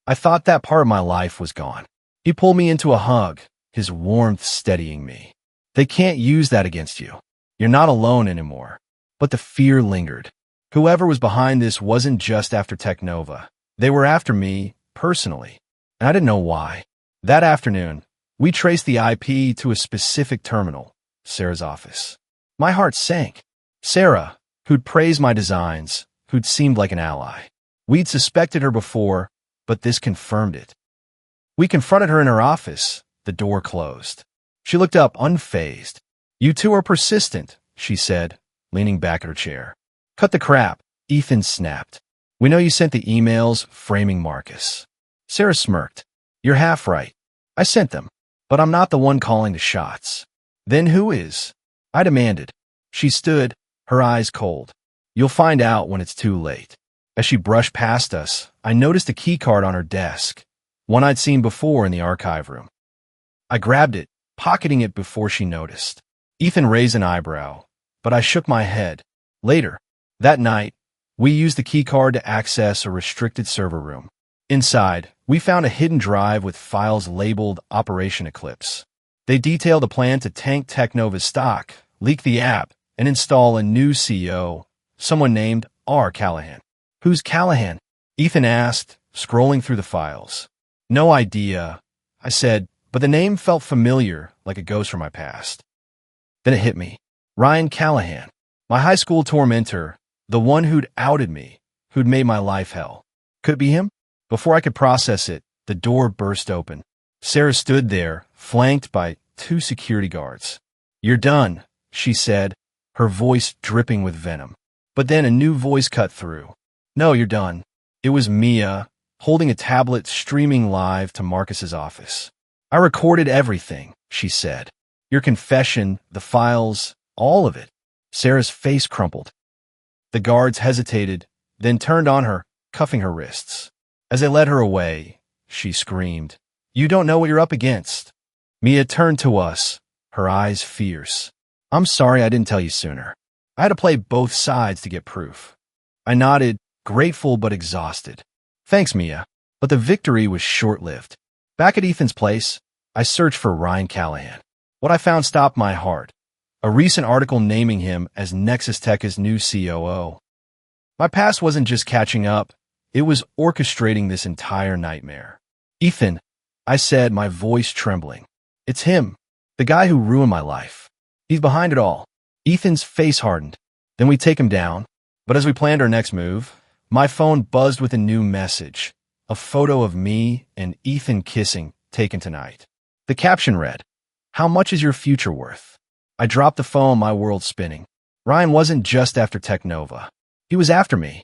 I thought that part of my life was gone. He pulled me into a hug, his warmth steadying me. They can't use that against you. You're not alone anymore. But the fear lingered. Whoever was behind this wasn't just after Technova. They were after me, personally. And I didn't know why. That afternoon, we traced the IP to a specific terminal, Sarah's office. My heart sank. Sarah, who'd praised my designs, who'd seemed like an ally. We'd suspected her before, but this confirmed it. We confronted her in her office. The door closed. She looked up, unfazed. You two are persistent, she said, leaning back in her chair. Cut the crap, Ethan snapped. We know you sent the emails framing Marcus. Sarah smirked. You're half right. I sent them, but I'm not the one calling the shots. Then who is? I demanded. She stood, her eyes cold. You'll find out when it's too late. As she brushed past us, I noticed a key card on her desk, one I'd seen before in the archive room. I grabbed it, pocketing it before she noticed. Ethan raised an eyebrow, but I shook my head. Later, that night, we used the key card to access a restricted server room. Inside, we found a hidden drive with files labeled Operation Eclipse. They detailed a plan to tank Technova's stock, leak the app, and install a new CEO, someone named R. Callahan. Who's Callahan? Ethan asked, scrolling through the files. No idea, I said, but the name felt familiar, like a ghost from my past. Then it hit me. Ryan Callahan, my high school tormentor, the one who'd outed me, who'd made my life hell. Could it be him? Before I could process it, the door burst open. Sarah stood there, flanked by 2 security guards. You're done, she said, her voice dripping with venom. But then a new voice cut through. No, you're done. It was Mia, holding a tablet streaming live to Marcus's office. I recorded everything, she said. Your confession, the files, all of it. Sarah's face crumpled. The guards hesitated, then turned on her, cuffing her wrists. As they led her away, she screamed, You don't know what you're up against. Mia turned to us, her eyes fierce. I'm sorry I didn't tell you sooner. I had to play both sides to get proof. I nodded, grateful but exhausted. Thanks, Mia. But the victory was short-lived. Back at Ethan's place, I searched for Ryan Callahan. What I found stopped my heart. A recent article naming him as Nexus Tech's new COO. My past wasn't just catching up. It was orchestrating this entire nightmare. Ethan, I said, my voice trembling. It's him, the guy who ruined my life. He's behind it all. Ethan's face hardened. Then we take him down. But as we planned our next move, my phone buzzed with a new message. A photo of me and Ethan kissing, taken tonight. The caption read, How much is your future worth? I dropped the phone, my world spinning. Ryan wasn't just after Technova. He was after me.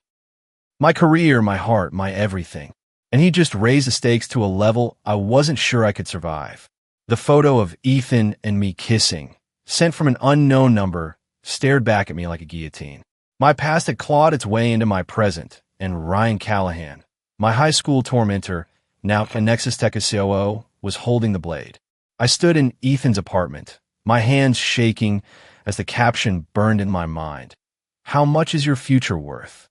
My career, my heart, my everything. And he just raised the stakes to a level I wasn't sure I could survive. The photo of Ethan and me kissing, sent from an unknown number, stared back at me like a guillotine. My past had clawed its way into my present, and Ryan Callahan, my high school tormentor, now a Nexus Tech COO, was holding the blade. I stood in Ethan's apartment, my hands shaking as the caption burned in my mind. How much is your future worth?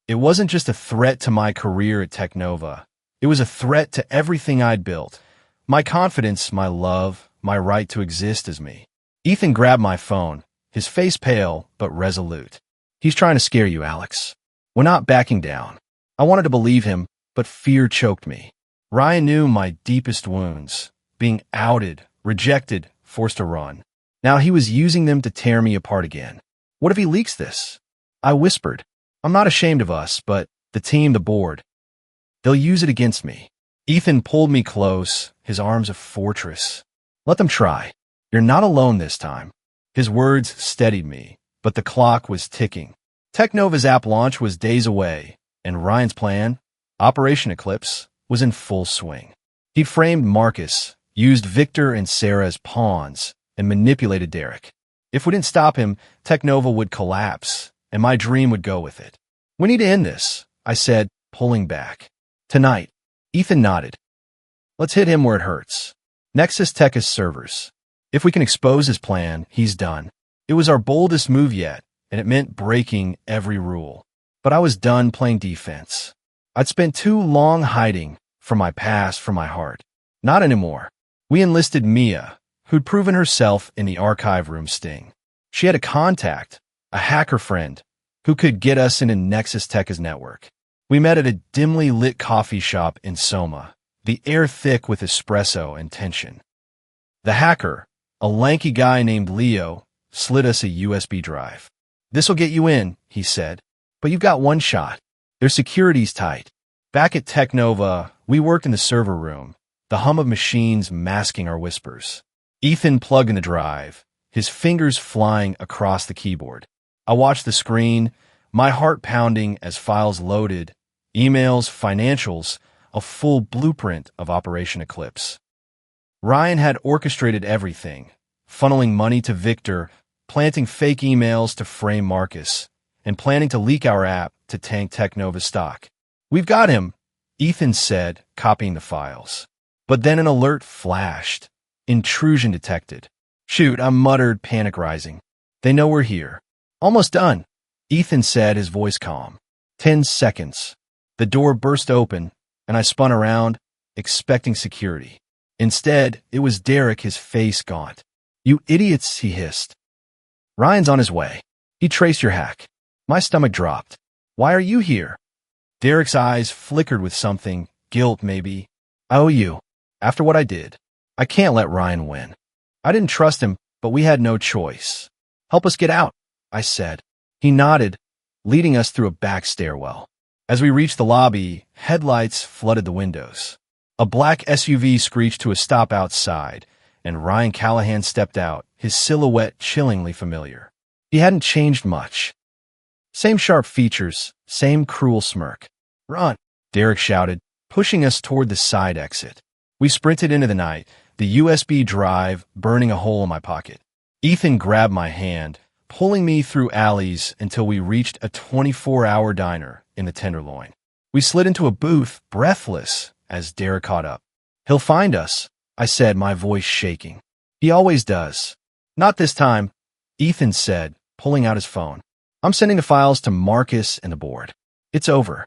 It wasn't just a threat to my career at Technova. It was a threat to everything I'd built. My confidence, my love, my right to exist as me. Ethan grabbed my phone, his face pale but resolute. He's trying to scare you, Alex. We're not backing down. I wanted to believe him, but fear choked me. Ryan knew my deepest wounds, being outed, rejected, forced to run. Now he was using them to tear me apart again. What if he leaks this? I whispered. I'm not ashamed of us, but the team, the board, they'll use it against me. Ethan pulled me close, his arms a fortress. Let them try. You're not alone this time. His words steadied me, but the clock was ticking. Technova's app launch was days away, and Ryan's plan, Operation Eclipse, was in full swing. He'd framed Marcus, used Victor and Sarah as pawns, and manipulated Derek. If we didn't stop him, Technova would collapse, and my dream would go with it. We need to end this, I said, pulling back. Tonight. Ethan nodded. Let's hit him where it hurts. Nexus Tech is servers. If we can expose his plan, he's done. It was our boldest move yet, and it meant breaking every rule. But I was done playing defense. I'd spent too long hiding from my past, from my heart. Not anymore. We enlisted Mia, who'd proven herself in the archive room sting. She had a contact, a hacker friend, who could get us into Nexus Tech's network. We met at a dimly lit coffee shop in Soma, the air thick with espresso and tension. The hacker, a lanky guy named Leo, slid us a USB drive. This'll get you in, he said, but you've got one shot. Their security's tight. Back at Technova, we worked in the server room, the hum of machines masking our whispers. Ethan plugged in the drive, his fingers flying across the keyboard. I watched the screen, my heart pounding as files loaded, emails, financials, a full blueprint of Operation Eclipse. Ryan had orchestrated everything, funneling money to Victor, planting fake emails to frame Marcus, and planning to leak our app to tank Technova stock. "We've got him," Ethan said, copying the files. But then an alert flashed. Intrusion detected. "Shoot," I muttered, panic rising. "They know we're here." "Almost done," Ethan said, his voice calm. 10 seconds. The door burst open, and I spun around, expecting security. Instead, it was Derek, his face gaunt. "You idiots," he hissed. "Ryan's on his way. He traced your hack." My stomach dropped. "Why are you here?" Derek's eyes flickered with something, guilt maybe. "I owe you. After what I did. I can't let Ryan win." I didn't trust him, but we had no choice. "Help us get out," I said. He nodded, leading us through a back stairwell. As we reached the lobby, headlights flooded the windows. A black SUV screeched to a stop outside, and Ryan Callahan stepped out, his silhouette chillingly familiar. He hadn't changed much. Same sharp features, same cruel smirk. "Run," Derek shouted, pushing us toward the side exit. We sprinted into the night, the USB drive burning a hole in my pocket. Ethan grabbed my hand, pulling me through alleys until we reached a 24-hour diner in the Tenderloin. We slid into a booth, breathless, as Derek caught up. "He'll find us," I said, my voice shaking. "He always does." "Not this time," Ethan said, pulling out his phone. "I'm sending the files to Marcus and the board. It's over."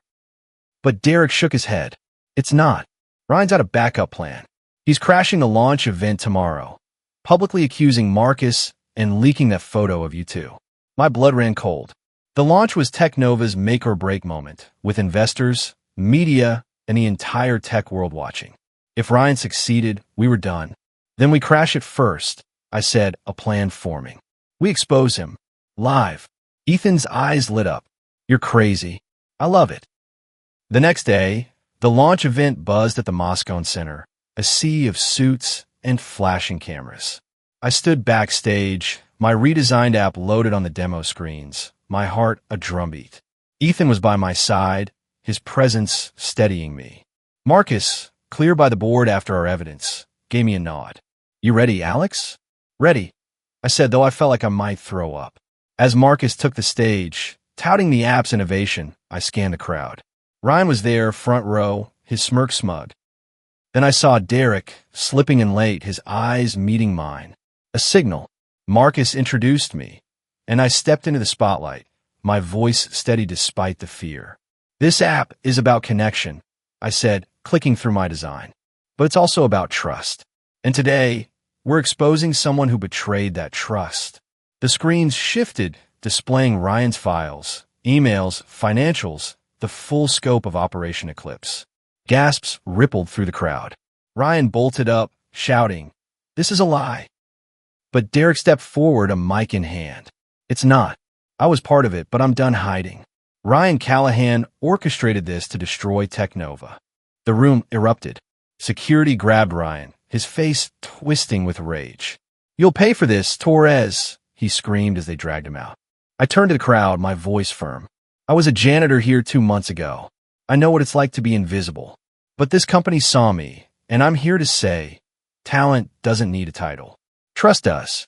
But Derek shook his head. "It's not. Ryan's got a backup plan. He's crashing the launch event tomorrow, publicly accusing Marcus and leaking that photo of you two." My blood ran cold. The launch was Technova's make-or-break moment, with investors, media, and the entire tech world watching. If Ryan succeeded, we were done. "Then we crash it first," I said, a plan forming. "We expose him. Live." Ethan's eyes lit up. "You're crazy." "I love it." The next day, the launch event buzzed at the Moscone Center, a sea of suits and flashing cameras. I stood backstage, my redesigned app loaded on the demo screens, my heart a drumbeat. Ethan was by my side, his presence steadying me. Marcus, clear by the board after our evidence, gave me a nod. "You ready, Alex?" "Ready," I said, though I felt like I might throw up. As Marcus took the stage, touting the app's innovation, I scanned the crowd. Ryan was there, front row, his smirk smug. Then I saw Derek, slipping in late, his eyes meeting mine. A signal. Marcus introduced me, and I stepped into the spotlight, my voice steady despite the fear. "This app is about connection," I said, clicking through my design. "But it's also about trust. And today, we're exposing someone who betrayed that trust." The screens shifted, displaying Ryan's files, emails, financials, the full scope of Operation Eclipse. Gasps rippled through the crowd. Ryan bolted up, shouting, "This is a lie." But Derek stepped forward, a mic in hand. "It's not. I was part of it, but I'm done hiding." Ryan Callahan orchestrated this to destroy Technova. The room erupted. Security grabbed Ryan, his face twisting with rage. "You'll pay for this, Torres," he screamed as they dragged him out. I turned to the crowd, my voice firm. "I was a janitor here 2 months ago. I know what it's like to be invisible. But this company saw me, and I'm here to say, talent doesn't need a title. Trust us."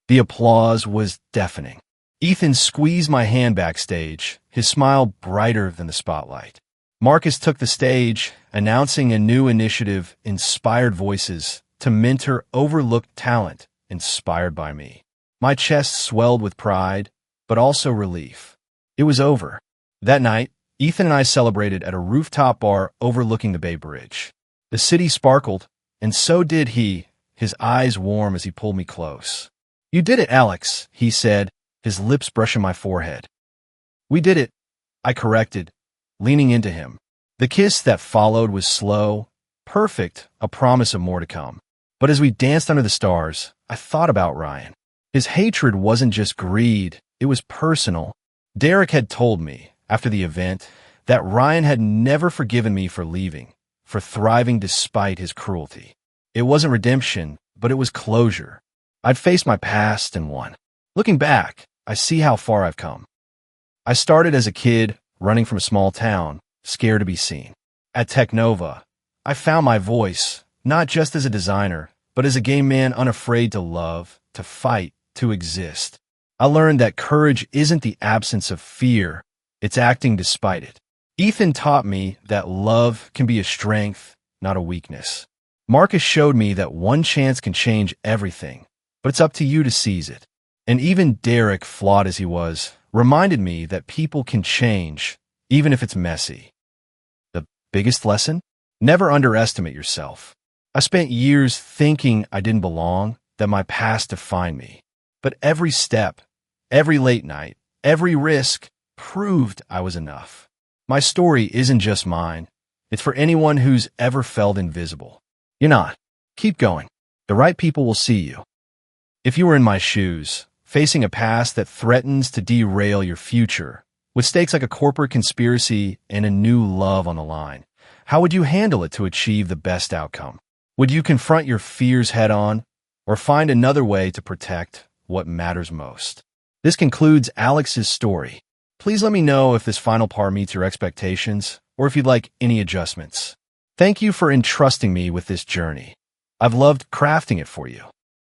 The applause was deafening. Ethan squeezed my hand backstage, his smile brighter than the spotlight. Marcus took the stage, announcing a new initiative, Inspired Voices, to mentor overlooked talent inspired by me. My chest swelled with pride, but also relief. It was over. That night, Ethan and I celebrated at a rooftop bar overlooking the Bay Bridge. The city sparkled, and so did he, his eyes warm as he pulled me close. "You did it, Alex," he said, his lips brushing my forehead. "We did it," I corrected, leaning into him. The kiss that followed was slow, perfect, a promise of more to come. But as we danced under the stars, I thought about Ryan. His hatred wasn't just greed, it was personal. Derek had told me, after the event, that Ryan had never forgiven me for leaving, for thriving despite his cruelty. It wasn't redemption, but it was closure. I'd faced my past and won. Looking back, I see how far I've come. I started as a kid, running from a small town, scared to be seen. At Technova, I found my voice, not just as a designer, but as a game man unafraid to love, to fight, to exist. I learned that courage isn't the absence of fear, it's acting despite it. Ethan taught me that love can be a strength, not a weakness. Marcus showed me that one chance can change everything, but it's up to you to seize it. And even Derek, flawed as he was, reminded me that people can change, even if it's messy. The biggest lesson? Never underestimate yourself. I spent years thinking I didn't belong, that my past defined me. But every step, every late night, every risk proved I was enough. My story isn't just mine. It's for anyone who's ever felt invisible. You're not. Keep going. The right people will see you. If you were in my shoes, facing a past that threatens to derail your future, with stakes like a corporate conspiracy and a new love on the line, how would you handle it to achieve the best outcome? Would you confront your fears head-on, or find another way to protect what matters most? This concludes Alex's story. Please let me know if this final part meets your expectations, or if you'd like any adjustments. Thank you for entrusting me with this journey. I've loved crafting it for you.